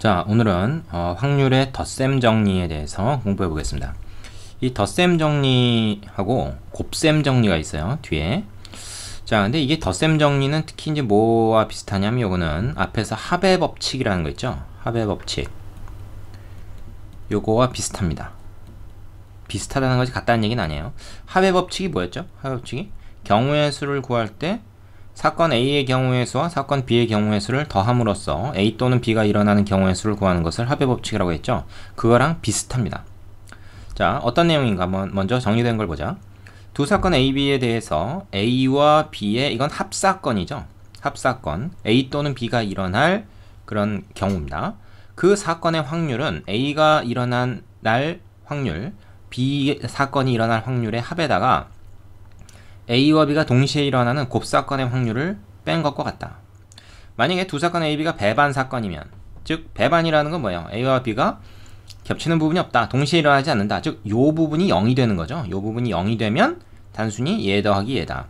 자, 오늘은 확률의 덧셈 정리에 대해서 공부해 보겠습니다. 이 덧셈 정리하고 곱셈 정리가 있어요, 뒤에. 자, 근데 이게 덧셈 정리는 특히 이제 뭐와 비슷하냐면 요거는 앞에서 합의 법칙이라는 거 있죠? 합의 법칙. 요거와 비슷합니다. 비슷하다는 것이 같다는 얘기는 아니에요. 합의 법칙이 뭐였죠? 합의 법칙이 경우의 수를 구할 때 사건 A의 경우의 수와 사건 B의 경우의 수를 더함으로써 A 또는 B가 일어나는 경우의 수를 구하는 것을 합의 법칙이라고 했죠. 그거랑 비슷합니다. 자, 어떤 내용인가 먼저 정리된 걸 보자. 두 사건 A, B에 대해서 A와 B의 이건 합사건이죠. 합사건. A 또는 B가 일어날 그런 경우입니다. 그 사건의 확률은 A가 일어난 날 확률, B 사건이 일어날 확률의 합에다가 A와 B가 동시에 일어나는 곱사건의 확률을 뺀 것과 같다. 만약에 두 사건 A, B가 배반 사건이면, 즉 배반이라는 건 뭐예요? A와 B가 겹치는 부분이 없다. 동시에 일어나지 않는다. 즉 요 부분이 0이 되는 거죠. 요 부분이 0이 되면 단순히 얘 더하기 얘다.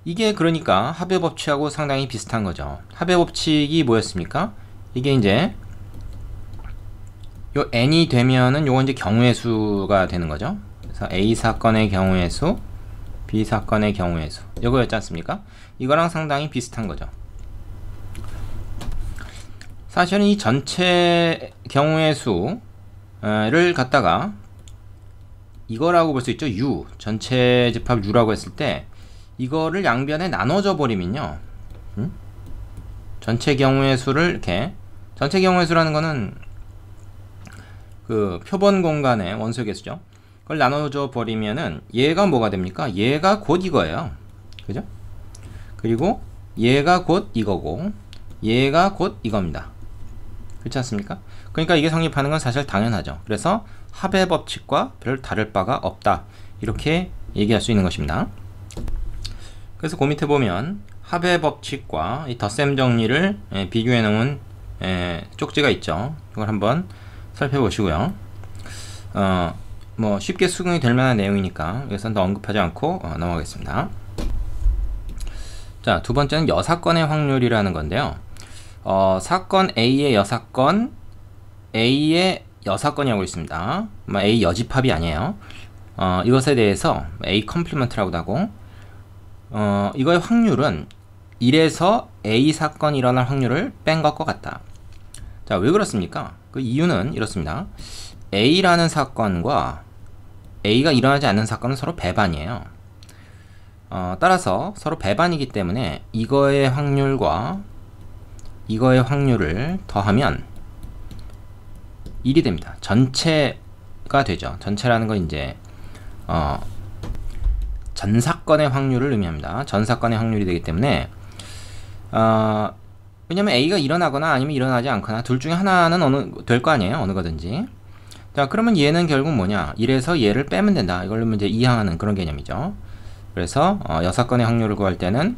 이게 그러니까 합의 법칙하고 상당히 비슷한 거죠. 합의 법칙이 뭐였습니까? 이게 이제 요 n이 되면은 요건 이제 경우의 수가 되는 거죠. 그래서 A 사건의 경우의 수, B 사건의 경우의 수, 이거였지 않습니까? 이거랑 상당히 비슷한 거죠. 사실은 이 전체 경우의 수를 갖다가 이거라고 볼 수 있죠. U, 전체 집합 U라고 했을 때 이거를 양변에 나눠져 버리면요, 전체 경우의 수를 이렇게, 전체 경우의 수라는 거는 그 표본 공간의 원소 개수죠. 그걸 나눠줘 버리면은 얘가 뭐가 됩니까? 얘가 곧 이거예요. 그죠? 그리고 얘가 곧 이거고 얘가 곧 이겁니다. 그렇지 않습니까? 그러니까 이게 성립하는 건 사실 당연하죠. 그래서 합의 법칙과 별 다를 바가 없다, 이렇게 얘기할 수 있는 것입니다. 그래서 그 밑에 보면 합의 법칙과 이 덧셈 정리를 비교해 놓은 쪽지가 있죠. 이걸 한번 살펴보시고요. 뭐 쉽게 수긍이 될 만한 내용이니까 여기서는 더 언급하지 않고 넘어가겠습니다. 자, 두 번째는 여사건의 확률이라는 건데요. 사건 A의 여사건, A의 여사건이라고 있습니다. A 여집합이 아니에요. 이것에 대해서 A 컴플리먼트라고도 하고, 이거의 확률은 1에서 A 사건이 일어날 확률을 뺀 것과 같다. 자, 왜 그렇습니까? 그 이유는 이렇습니다. A라는 사건과 A가 일어나지 않는 사건은 서로 배반이에요. 따라서 서로 배반이기 때문에 이거의 확률과 이거의 확률을 더하면 1이 됩니다. 전체가 되죠. 전체라는 건 이제 전 사건의 확률을 의미합니다. 전 사건의 확률이 되기 때문에 왜냐면 A가 일어나거나 아니면 일어나지 않거나 둘 중에 하나는 될 거 아니에요. 어느 거든지. 자, 그러면 얘는 결국 뭐냐? 1에서 얘를 빼면 된다. 이걸로 이제 이항하는 그런 개념이죠. 그래서 여사건의 확률을 구할 때는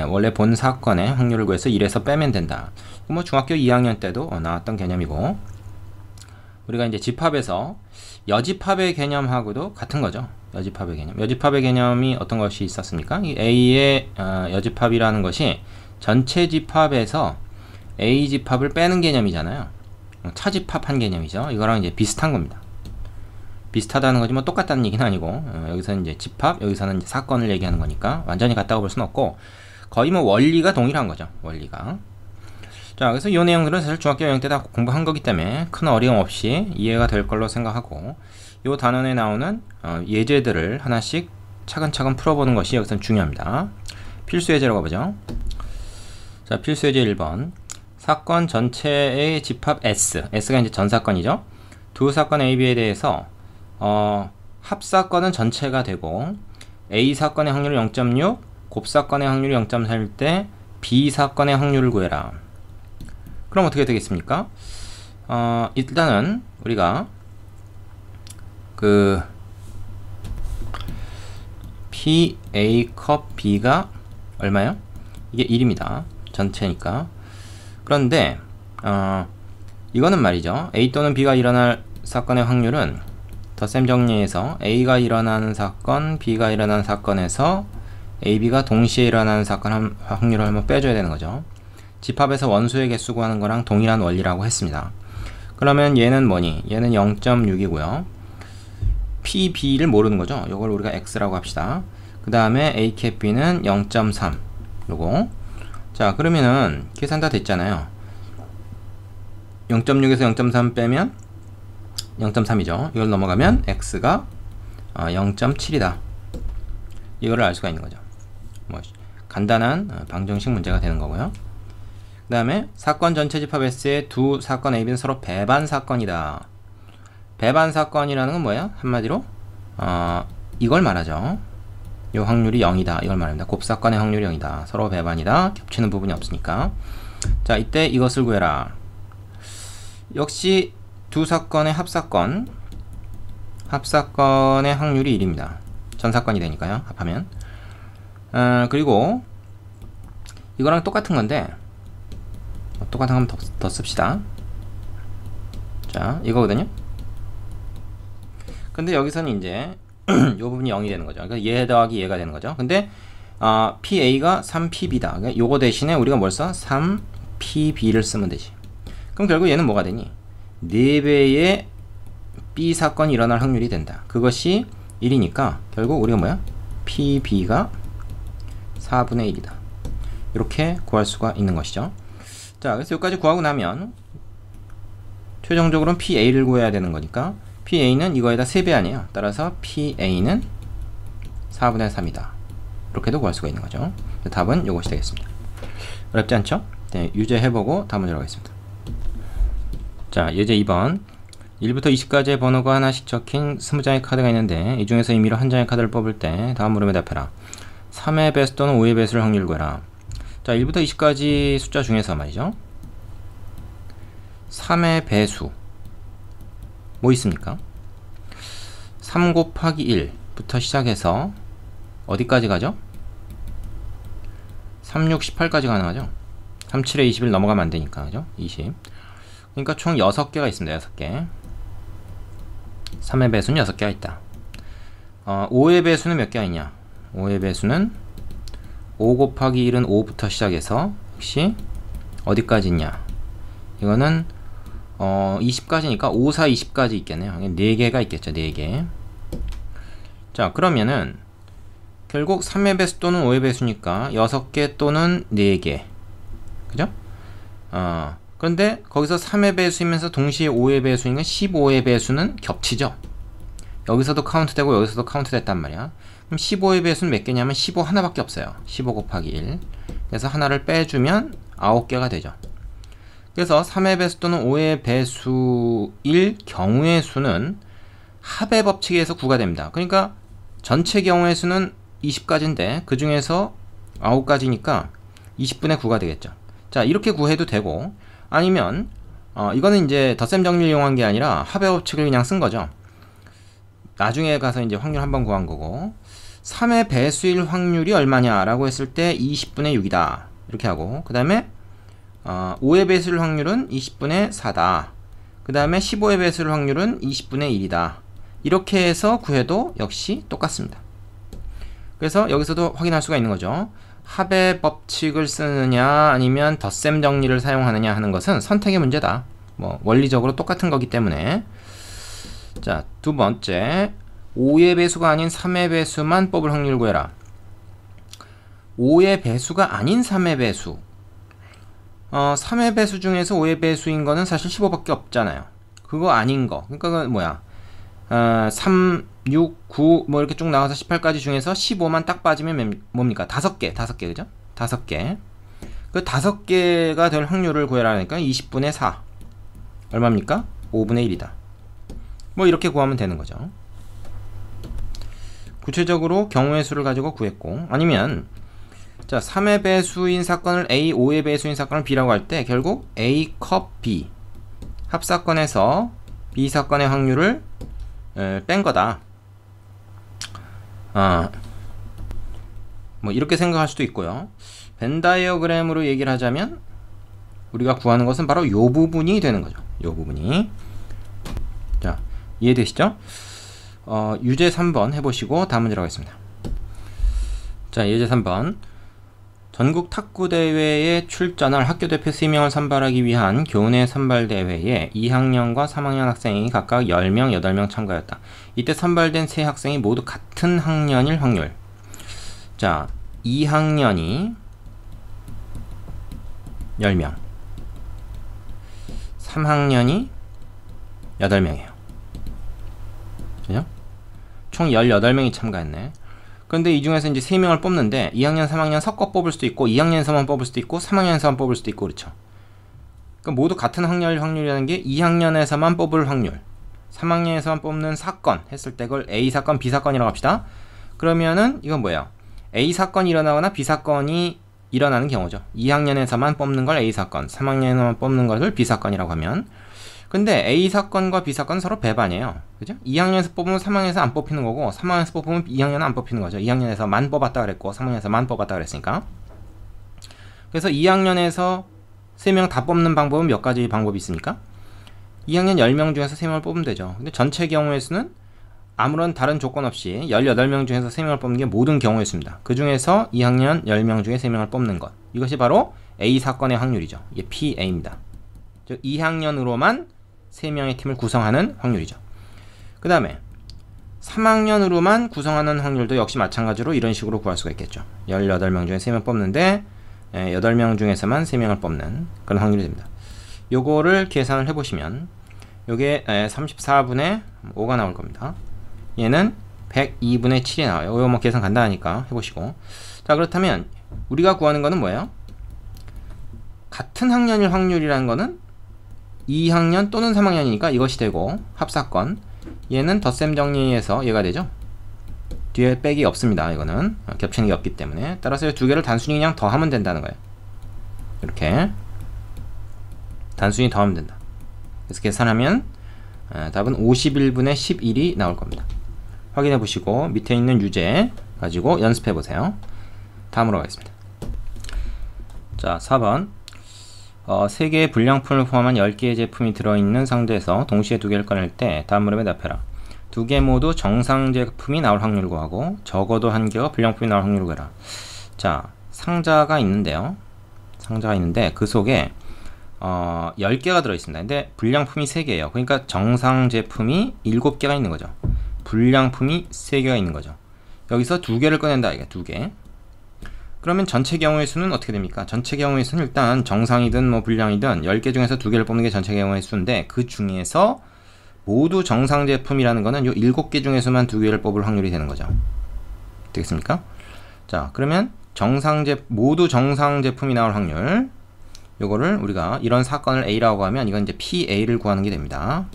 원래 본 사건의 확률을 구해서 1에서 빼면 된다. 뭐 중학교 2학년 때도 나왔던 개념이고, 우리가 이제 집합에서 여집합의 개념하고도 같은 거죠. 여집합의 개념. 여집합의 개념이 어떤 것이 있었습니까? 이 A의 여집합이라는 것이 전체 집합에서 A 집합을 빼는 개념이잖아요. 차집합한 개념이죠. 이거랑 이제 비슷한 겁니다. 비슷하다는 거지 뭐 똑같다는 얘기는 아니고, 여기서는 이제 집합, 여기서는 이제 사건을 얘기하는 거니까 완전히 같다고 볼 수는 없고, 거의 뭐 원리가 동일한 거죠. 원리가. 자, 그래서 이 내용들은 사실 중학교 4학년 때 다 공부한 거기 때문에 큰 어려움 없이 이해가 될 걸로 생각하고, 이 단원에 나오는 예제들을 하나씩 차근차근 풀어보는 것이 여기서는 중요합니다. 필수 예제로 가보죠. 자, 필수 예제 1번. 사건 전체의 집합 S, S가 이제 전 사건이죠. 두 사건 A, B에 대해서 합사건은 전체가 되고 A 사건의 확률을 0.6, 곱사건의 확률이 0.4일 때 B 사건의 확률을 구해라. 그럼 어떻게 되겠습니까? 일단은 우리가 그 P, A 컵 B가 얼마요? 이게 1입니다. 전체니까. 그런데 이거는 말이죠. A 또는 B가 일어날 사건의 확률은 덧셈 정리에서 A가 일어나는 사건, B가 일어나는 사건에서 A, B가 동시에 일어나는 사건 확률을 한번 빼줘야 되는 거죠. 집합에서 원소의 개수 구하는 거랑 동일한 원리라고 했습니다. 그러면 얘는 뭐니? 얘는 0.6이고요. PB를 모르는 거죠. 이걸 우리가 X라고 합시다. 그 다음에 AB는 0.3 요거. 자, 그러면은 계산 다 됐잖아요. 0.6에서 0.3 빼면 0.3이죠. 이걸 넘어가면 X가 0.7이다. 이거를 알 수가 있는 거죠. 뭐 간단한 방정식 문제가 되는 거고요. 그 다음에 사건 전체 집합 S의 두 사건 AB는 서로 배반 사건이다. 배반 사건이라는 건 뭐예요? 한마디로 이걸 말하죠. 이 확률이 0이다. 이걸 말합니다. 곱사건의 확률이 0이다. 서로 배반이다. 겹치는 부분이 없으니까. 자, 이때 이것을 구해라. 역시 두 사건의 합사건의 확률이 1입니다. 전사건이 되니까요. 합하면. 그리고 이거랑 똑같은 건데 똑같은 거 한번 더 씁시다. 자, 이거거든요. 근데 여기서는 이제 이 부분이 0이 되는 거죠. 그러니까 얘 더하기 얘가 되는 거죠. 근데 PA가 3PB다. 그러니까 요거 대신에 우리가 뭘 써? 3PB를 쓰면 되지. 그럼 결국 얘는 뭐가 되니? 4배의 B 사건이 일어날 확률이 된다. 그것이 1이니까 결국 우리가 뭐야? PB가 4분의 1이다. 이렇게 구할 수가 있는 것이죠. 자, 그래서 여기까지 구하고 나면 최종적으로는 PA를 구해야 되는 거니까 PA는 이거에다 3배 아니에요. 따라서 PA는 4분의 3이다. 이렇게도 구할 수가 있는 거죠. 답은 이것이 되겠습니다. 어렵지 않죠? 네, 유제 해보고 다음 문제로 가겠습니다. 자, 예제 2번. 1부터 20까지의 번호가 하나씩 적힌 20장의 카드가 있는데 이 중에서 임의로 한 장의 카드를 뽑을 때 다음 물음에 답해라. 3의 배수 또는 5의 배수를 확률을 구해라. 자, 1부터 20까지 숫자 중에서 말이죠. 3의 배수 뭐 있습니까? 3 곱하기 1부터 시작해서 어디까지 가죠? 3, 6, 18까지 가능하죠? 3, 7에 21 넘어가면 안 되니까, 그죠? 20. 그러니까 총 6개가 있습니다. 6개. 3의 배수는 6개가 있다. 5의 배수는 몇 개가 있냐? 5의 배수는 5 곱하기 1은 5부터 시작해서 역시 어디까지 있냐? 이거는 20까지니까 5, 4, 20까지 있겠네요. 4개가 있겠죠. 4개. 자, 그러면은 결국 3의 배수 또는 5의 배수니까 6개 또는 4개. 그죠? 그런데 거기서 3의 배수이면서 동시에 5의 배수인 건 15의 배수는 겹치죠. 여기서도 카운트 되고 여기서도 카운트 됐단 말이야. 그럼 15의 배수는 몇 개냐면 15 하나밖에 없어요. 15 곱하기 1. 그래서 하나를 빼주면 9개가 되죠. 그래서 3의 배수 또는 5의 배수일 경우의 수는 합의 법칙에서 구가 됩니다. 그러니까 전체 경우의 수는 20가지인데 그 중에서 9가지니까 20분의 9가 되겠죠. 자, 이렇게 구해도 되고 아니면 이거는 이제 덧셈 정리를 이용한 게 아니라 합의 법칙을 그냥 쓴 거죠. 나중에 가서 이제 확률 한번 구한 거고 3의 배수일 확률이 얼마냐라고 했을 때 20분의 6이다. 이렇게 하고 그 다음에 5의 배수일 확률은 20분의 4다. 그 다음에 15의 배수일 확률은 20분의 1이다. 이렇게 해서 구해도 역시 똑같습니다. 그래서 여기서도 확인할 수가 있는 거죠. 합의 법칙을 쓰느냐 아니면 덧셈 정리를 사용하느냐 하는 것은 선택의 문제다. 뭐 원리적으로 똑같은 거기 때문에. 자, 두 번째 5의 배수가 아닌 3의 배수만 뽑을 확률을 구해라. 5의 배수가 아닌 3의 배수. 3의 배수 중에서 5의 배수인 거는 사실 15밖에 없잖아요. 그거 아닌 거. 그러니까 그건 뭐야? 3, 6, 9 뭐 이렇게 쭉 나와서 18까지 중에서 15만 딱 빠지면 뭡니까? 5개. 그죠? 5개. 그 5개가 될 확률을 구해라니까 20분의 4. 얼마입니까? 5분의 1이다. 뭐 이렇게 구하면 되는 거죠. 구체적으로 경우의 수를 가지고 구했고 아니면 자, 3의 배수인 사건을 A, 5의 배수인 사건을 B라고 할 때 결국 A 컵 B 합사건에서 B 사건의 확률을 뺀 거다. 뭐 이렇게 생각할 수도 있고요. 벤 다이어그램으로 얘기를 하자면 우리가 구하는 것은 바로 요 부분이 되는 거죠. 요 부분이. 자, 이해되시죠? 유제 3번 해보시고 다음 문제로 가겠습니다. 자, 예제 3번. 전국 탁구대회에 출전할 학교대표 3명을 선발하기 위한 교내 선발대회에 2학년과 3학년 학생이 각각 10명, 8명 참가했다. 이때 선발된 세 학생이 모두 같은 학년일 확률. 자, 2학년이 10명, 3학년이 8명이에요. 그죠? 총 18명이 참가했네. 그런데 이 중에서 이제 3명을 뽑는데 2학년, 3학년 섞어 뽑을 수도 있고 2학년에서만 뽑을 수도 있고 3학년에서만 뽑을 수도 있고 그렇죠. 그러니까 모두 같은 확률이라는 게 2학년에서만 뽑을 확률, 3학년에서만 뽑는 사건 했을 때 그걸 A 사건, B 사건이라고 합시다. 그러면은 이건 뭐예요? A 사건이 일어나거나 B 사건이 일어나는 경우죠. 2학년에서만 뽑는 걸 A 사건, 3학년에서만 뽑는 것을 B 사건이라고 하면, 근데 A 사건과 B 사건은 서로 배반이에요. 그죠? 2학년에서 뽑으면 3학년에서 안 뽑히는 거고 3학년에서 뽑으면 2학년은 안 뽑히는 거죠. 2학년에서만 뽑았다 그랬고 3학년에서만 뽑았다 그랬으니까. 그래서 2학년에서 3명 다 뽑는 방법은 몇 가지 방법이 있습니까? 2학년 10명 중에서 3명을 뽑으면 되죠. 근데 전체 경우의 수는 아무런 다른 조건 없이 18명 중에서 3명을 뽑는 게 모든 경우의 수입니다. 그 중에서 2학년 10명 중에 3명을 뽑는 것. 이것이 바로 A 사건의 확률이죠. 이게 PA입니다. 즉 2학년으로만 3명의 팀을 구성하는 확률이죠. 그 다음에 3학년으로만 구성하는 확률도 역시 마찬가지로 이런 식으로 구할 수가 있겠죠. 18명 중에 3명 뽑는데 8명 중에서만 3명을 뽑는 그런 확률이 됩니다. 요거를 계산을 해보시면 요게 34분의 5가 나올 겁니다. 얘는 102분의 7이 나와요. 이거 뭐 계산 간단하니까 해보시고. 자, 그렇다면 우리가 구하는 거는 뭐예요? 같은 학년일 확률이라는 거는 2학년 또는 3학년이니까 이것이 되고, 합사건 얘는 덧셈 정리해서 얘가 되죠. 뒤에 빼기 없습니다. 이거는 겹치는 게 없기 때문에. 따라서 이 두 개를 단순히 그냥 더하면 된다는 거예요. 이렇게 단순히 더하면 된다. 그래서 계산하면 답은 51분의 11이 나올 겁니다. 확인해 보시고 밑에 있는 유제 가지고 연습해 보세요. 다음으로 가겠습니다. 자, 4번 3개의 불량품을 포함한 10개의 제품이 들어있는 상자에서 동시에 2개를 꺼낼 때 다음 물음에 답해라. 2개 모두 정상 제품이 나올 확률을 구하고 적어도 1개가 불량품이 나올 확률을 구해라. 자, 상자가 있는데요. 상자가 있는데 그 속에 10개가 들어있습니다. 근데 불량품이 3개예요. 그러니까 정상 제품이 7개가 있는 거죠. 불량품이 3개가 있는 거죠. 여기서 2개를 꺼낸다. 이게 2개. 그러면 전체 경우의 수는 어떻게 됩니까? 전체 경우의 수는 일단 정상이든 뭐 불량이든 10개 중에서 2개를 뽑는 게 전체 경우의 수인데, 그 중에서 모두 정상 제품이라는 거는 요 7개 중에서만 2개를 뽑을 확률이 되는 거죠. 되겠습니까? 자, 그러면 모두 정상 제품이 나올 확률, 요거를 우리가 이런 사건을 A라고 하면 이건 이제 PA를 구하는 게 됩니다.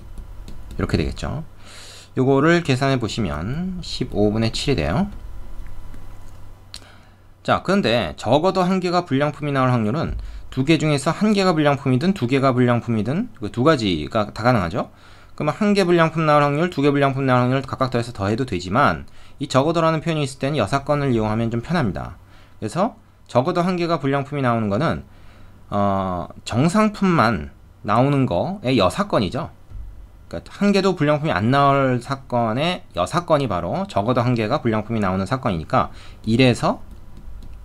이렇게 되겠죠. 요거를 계산해 보시면 15분의 7이 돼요. 자, 그런데 적어도 1개가 불량품이 나올 확률은 2개 중에서 1개가 불량품이든 2개가 불량품이든 그 2가지가 다 가능하죠. 그러면 1개 불량품 나올 확률, 2개 불량품 나올 확률 각각 더해서 더해도 되지만, 이 적어도라는 표현이 있을 때는 여사건을 이용하면 좀 편합니다. 그래서 적어도 1개가 불량품이 나오는 거는 정상품만 나오는 거의 여사건이죠. 그러니까 1개도 불량품이 안 나올 사건의 여사건이 바로 적어도 1개가 불량품이 나오는 사건이니까 1에서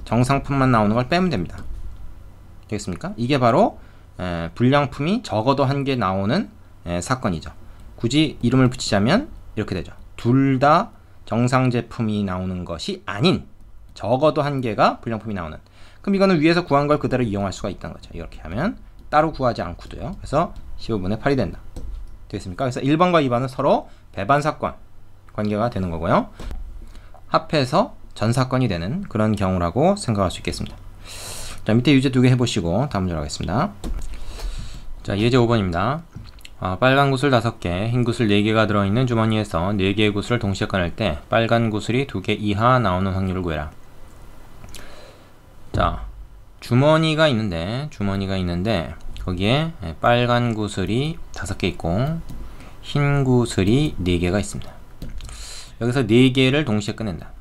정상품만 나오는 걸 빼면 됩니다. 되겠습니까? 이게 바로 불량품이 적어도 1개 나오는 사건이죠. 굳이 이름을 붙이자면 이렇게 되죠. 둘 다 정상 제품이 나오는 것이 아닌 적어도 1개가 불량품이 나오는. 그럼 이거는 위에서 구한 걸 그대로 이용할 수가 있다는 거죠. 이렇게 하면 따로 구하지 않고도요. 그래서 15분의 8이 된다. 되겠습니까? 그래서 1번과 2번은 서로 배반 사건 관계가 되는 거고요. 합해서 전 사건이 되는 그런 경우라고 생각할 수 있겠습니다. 자, 밑에 유제 2개 해보시고 다음 문제로 가겠습니다. 자, 예제 5번입니다. 빨간 구슬 5개, 흰 구슬 4개가 들어있는 주머니에서 4개의 구슬을 동시에 꺼낼 때 빨간 구슬이 2개 이하 나오는 확률을 구해라. 자, 주머니가 있는데 거기에 빨간 구슬이 5개 있고 흰 구슬이 4개가 있습니다. 여기서 4개를 동시에 꺼낸다.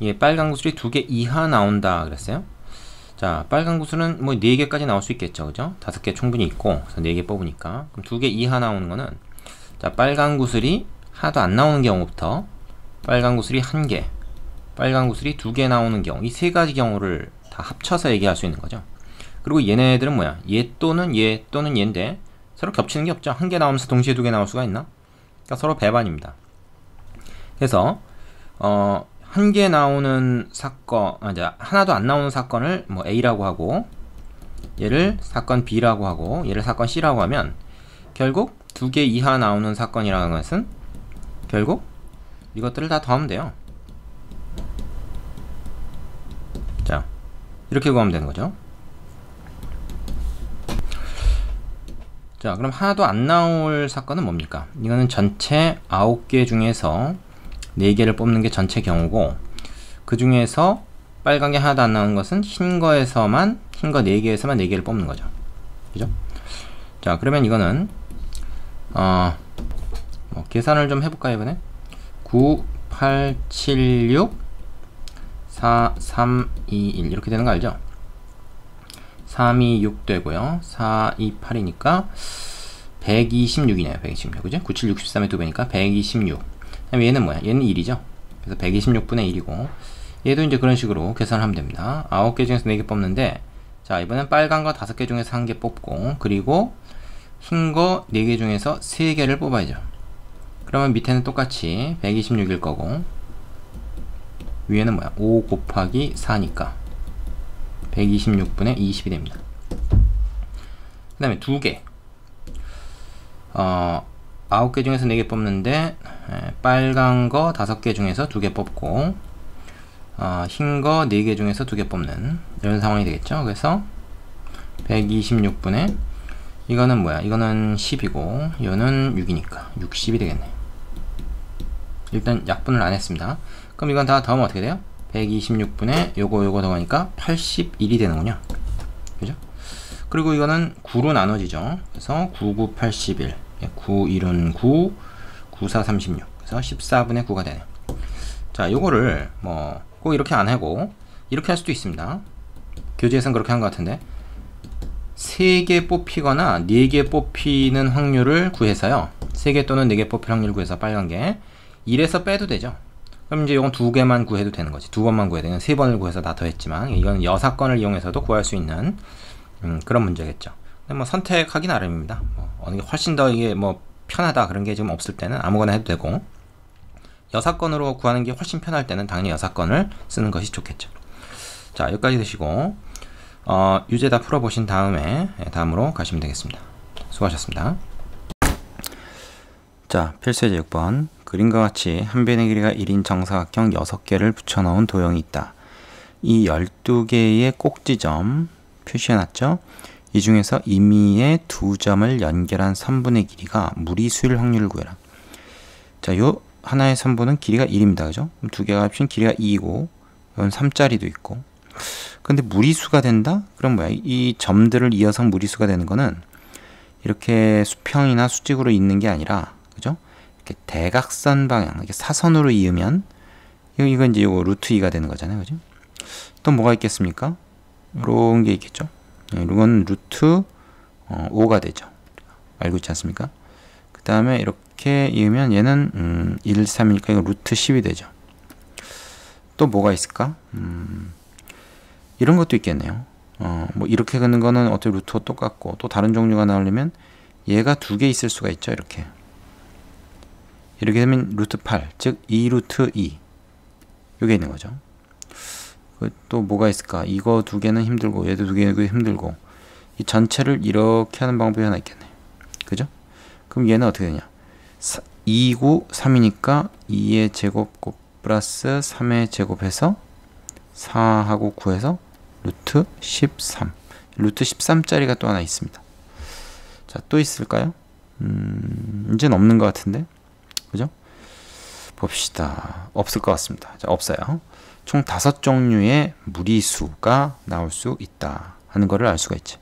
예, 빨간 구슬이 2개 이하 나온다 그랬어요. 자, 빨간 구슬은 뭐 4개까지 나올 수 있겠죠. 그죠? 5개 충분히 있고, 그래서 4개 뽑으니까. 그럼 2개 이하 나오는 거는, 자, 빨간 구슬이 하나도 안 나오는 경우부터 빨간 구슬이 1개, 빨간 구슬이 2개 나오는 경우, 이 3가지 경우를 다 합쳐서 얘기할 수 있는 거죠. 그리고 얘네들은 뭐야? 얘 또는 얘인데 서로 겹치는 게 없죠. 한 개 나오면서 동시에 두 개 나올 수가 있나? 그러니까 서로 배반입니다. 그래서 한 개 나오는 사건, 이제 하나도 안 나오는 사건을 뭐 A라고 하고, 얘를 사건 B라고 하고, 얘를 사건 C라고 하면 결국 두 개 이하 나오는 사건이라는 것은 결국 이것들을 다 더하면 돼요. 자, 이렇게 구하면 되는 거죠. 자, 그럼 하나도 안 나올 사건은 뭡니까? 이거는 전체 9개 중에서 4개를 뽑는 게 전체 경우고, 그 중에서 빨간 게 하나도 안 나오는 것은 흰 거 4개에서만 4개를 뽑는 거죠. 그죠? 자, 그러면 이거는 계산을 좀 해볼까요, 이번에? 9, 8, 7, 6, 4, 3, 2, 1 이렇게 되는 거 알죠? 3, 2, 6 되고요. 4, 2, 8이니까 126이네요. 126. 그죠? 9, 7, 63의 2배니까 126. 그다음에 얘는 뭐야? 얘는 1이죠. 그래서 126분의 1이고, 얘도 이제 그런 식으로 계산을 하면 됩니다. 9개 중에서 4개 뽑는데, 자, 이번엔 빨간 거 5개 중에서 1개 뽑고, 그리고 흰 거 4개 중에서 3개를 뽑아야죠. 그러면 밑에는 똑같이 126일 거고, 위에는 뭐야? 5 곱하기 4니까 126분의 20이 됩니다. 그 다음에 2개. 9개 중에서 4개 뽑는데, 빨간 거 5개 중에서 2개 뽑고, 흰 거 4개 중에서 2개 뽑는 이런 상황이 되겠죠. 그래서 126분의, 이거는 뭐야? 이거는 10이고, 이거는 6이니까 60이 되겠네. 일단 약분을 안 했습니다. 그럼 이건 다 더하면 어떻게 돼요? 126분의 요거 더하니까 81이 되는군요. 그죠? 그리고 이거는 9로 나눠지죠. 그래서 9, 9, 81. 9, 1은 9, 9, 4, 36. 그래서 14분의 9가 되네요. 자, 요거를 뭐 꼭 이렇게 안 하고 이렇게 할 수도 있습니다. 교재에서는 그렇게 한 것 같은데, 3개 뽑히거나 4개 뽑히는 확률을 구해서요. 3개 또는 4개 뽑힐 확률을 구해서 빨간 게 1에서 빼도 되죠. 그럼 이제 이건 2개만 구해도 되는 거지. 2번만 구해야 되는, 3번을 구해서 다 더했지만, 이건 여사건을 이용해서도 구할 수 있는 그런 문제겠죠. 근데 뭐 선택하기 나름입니다. 어느 게 훨씬 더 이게 뭐 편하다 그런 게 지금 없을 때는 아무거나 해도 되고, 여사건으로 구하는 게 훨씬 편할 때는 당연히 여사건을 쓰는 것이 좋겠죠. 자, 여기까지 드시고 유제 다 풀어보신 다음에 다음으로 가시면 되겠습니다. 수고하셨습니다. 자, 필수예제 6번. 그림과 같이 한 변의 길이가 1인 정사각형 6개를 붙여넣은 도형이 있다. 이 12개의 꼭지점 표시해놨죠. 이 중에서 임의의 2점을 연결한 선분의 길이가 무리수일 확률을 구해라. 자, 요 하나의 선분은 길이가 1입니다. 그죠? 두 개가 합친 길이가 2이고, 이건 3짜리도 있고. 근데 무리수가 된다? 그럼 뭐야? 이 점들을 이어서 무리수가 되는 거는 이렇게 수평이나 수직으로 있는 게 아니라, 그죠? 이렇게 대각선 방향, 이렇게 사선으로 이으면 이건 이제 요거 루트 2가 되는 거잖아요. 그죠? 또 뭐가 있겠습니까? 이런 게 있겠죠? 이건 루트 5가 되죠. 알고 있지 않습니까? 그 다음에 이렇게 이으면 얘는 1, 3이니까 이거 루트 10이 되죠. 또 뭐가 있을까? 이런 것도 있겠네요. 뭐 이렇게 긋는 거는 어떻게 루트와 똑같고, 또 다른 종류가 나오려면 얘가 2개 있을 수가 있죠. 이렇게 되면 루트 8, 즉 2루트 2 요게 있는 거죠. 또 뭐가 있을까? 이거 2개는 힘들고, 얘도 2개는 힘들고, 이 전체를 이렇게 하는 방법이 하나 있겠네. 그죠? 그럼 얘는 어떻게 되냐? 2, 9, 3이니까 2의 제곱 곱 플러스 3의 제곱해서 4하고 9해서 루트 13. 루트 13짜리가 또 하나 있습니다. 자, 또 있을까요? 이제는 없는 것 같은데. 그죠? 봅시다. 없을 것 같습니다. 자, 없어요. 총 5종류의 무리수가 나올 수 있다 하는 거를 알 수가 있지.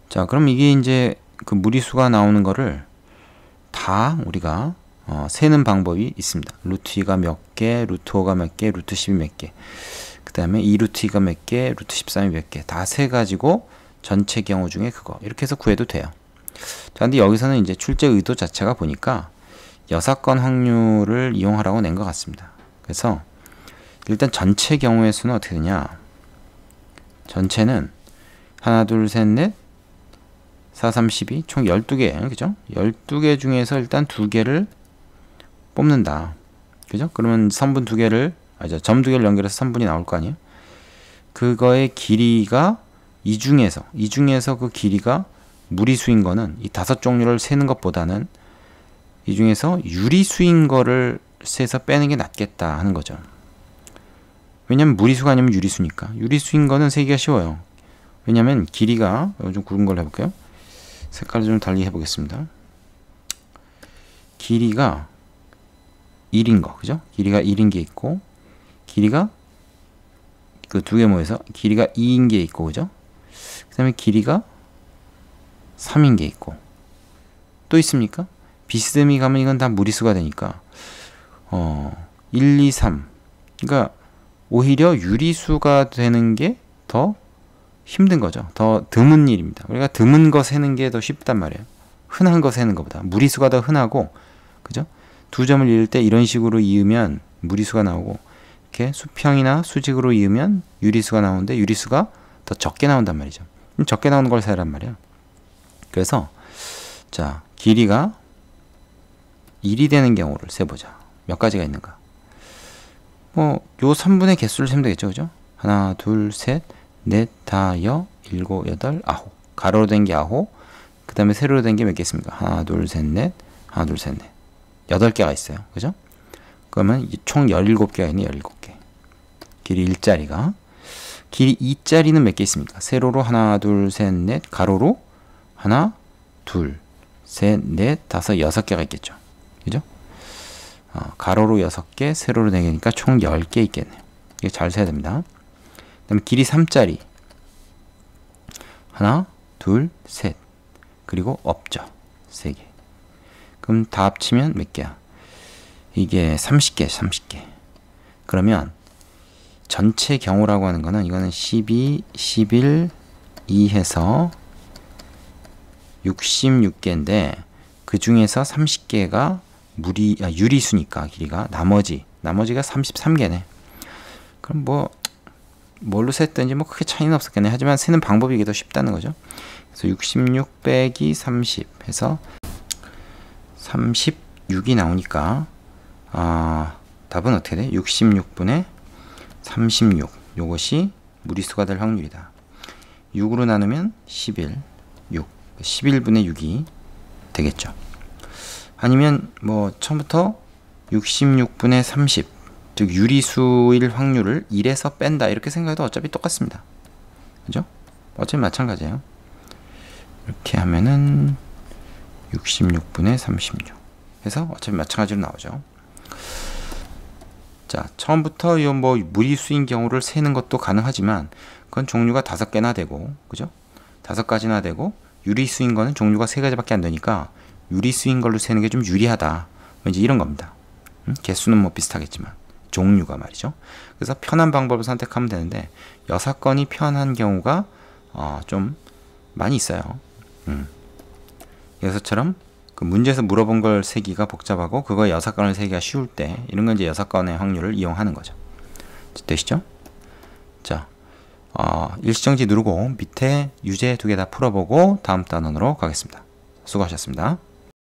자, 그럼 이게 이제 그 무리수가 나오는 거를 다 우리가 세는 방법이 있습니다. 루트 2가 몇 개, 루트 5가 몇 개, 루트 10이 몇 개, 그 다음에 2루트 2가 몇 개, 루트 13이 몇 개, 다 세가지고 전체 경우 중에 그거 이렇게 해서 구해도 돼요. 자, 근데 여기서는 이제 출제 의도 자체가 보니까 여사건 확률을 이용하라고 낸 것 같습니다. 그래서 일단 전체 경우의 수는 어떻게 되냐? 전체는 하나, 둘, 셋, 넷, 4, 3, 12, 총 12개예요. 그죠? 12개 중에서 일단 2개를 뽑는다. 그죠? 그러면 선분 2개를, 점 2개를 연결해서 선분이 나올 거 아니에요? 그거의 길이가 이 중에서 그 길이가 무리수인 거는 이 5종류를 세는 것보다는 이 중에서 유리수인 거를 세서 빼는 게 낫겠다 하는 거죠. 왜냐면 무리수가 아니면 유리수니까. 유리수인 거는 세기가 쉬워요. 왜냐면 길이가, 좀 굵은 걸로 해볼게요. 색깔을 좀 달리 해보겠습니다. 길이가 1인 거, 그죠? 길이가 1인 게 있고, 길이가 그 2개 모여서 길이가 2인 게 있고, 그죠? 그 다음에 길이가 3인 게 있고, 또 있습니까? 비스듬히 가면 이건 다 무리수가 되니까 1, 2, 3. 그러니까 오히려 유리수가 되는 게 더 힘든 거죠. 더 드문 일입니다. 우리가 드문 거 세는 게 더 쉽단 말이에요. 흔한 거 세는 것보다. 무리수가 더 흔하고, 그죠? 2점을 이을 때 이런 식으로 이으면 무리수가 나오고, 이렇게 수평이나 수직으로 이으면 유리수가 나오는데 유리수가 더 적게 나온단 말이죠. 적게 나오는 걸 세란 말이에요. 그래서 자, 길이가 1이 되는 경우를 세보자. 몇 가지가 있는가? 요 3분의 개수를 세면 되겠죠, 그죠? 하나, 둘, 셋, 넷, 다, 여, 일곱, 여덟, 아홉. 가로로 된 게 아홉. 그 다음에 세로로 된 게 몇 개 있습니까? 하나, 둘, 셋, 넷. 하나, 둘, 셋, 넷. 8개가 있어요, 그죠? 그러면 총 17개가 있네, 17개. 길이 1짜리가. 길이 2짜리는 몇 개 있습니까? 세로로 하나, 둘, 셋, 넷. 가로로 하나, 둘, 셋, 넷, 다섯, 6개가 있겠죠. 그죠? 가로로 6개, 세로로 4개니까 총 10개 있겠네요. 이게 잘 세야 됩니다. 그 다음에 길이 3짜리. 하나, 둘, 셋. 그리고 업죠. 3개. 그럼 다 합치면 몇 개야? 이게 30개, 30개. 그러면 전체 경우라고 하는 거는 이거는 12, 11, 2 해서 66개인데 그 중에서 30개가 유리수니까 길이가 나머지가 33개네. 그럼 뭘로 셌든지 크게 차이는 없었겠네. 하지만 세는 방법이 이게 더 쉽다는 거죠. 그래서 66 빼기 30 해서 36이 나오니까 답은 어떻게 돼? 66분의 36. 요것이 무리수가 될 확률이다. 6으로 나누면 11, 6. 11분의 6이 되겠죠. 아니면 처음부터 66분의 30, 즉 유리수일 확률을 1에서 뺀다 이렇게 생각해도 어차피 똑같습니다. 그죠? 어차피 마찬가지예요. 이렇게 하면은 66분의 36 해서 어차피 마찬가지로 나오죠. 자, 처음부터 이 무리수인 경우를 세는 것도 가능하지만 그건 종류가 5개나 되고, 그죠? 5가지나 되고, 유리수인 거는 종류가 3가지밖에 안 되니까 유리수인 걸로 세는 게 좀 유리하다. 이제 이런 겁니다. 개수는 비슷하겠지만 종류가 말이죠. 그래서 편한 방법을 선택하면 되는데 6건이 편한 경우가 좀 많이 있어요. 여기서처럼 그 문제에서 물어본 걸 세기가 복잡하고 그거 6건을 세기가 쉬울 때 이런 건 이제 6건의 확률을 이용하는 거죠. 되시죠? 자, 일시정지 누르고 밑에 유제 2개 다 풀어보고 다음 단원으로 가겠습니다. 수고하셨습니다.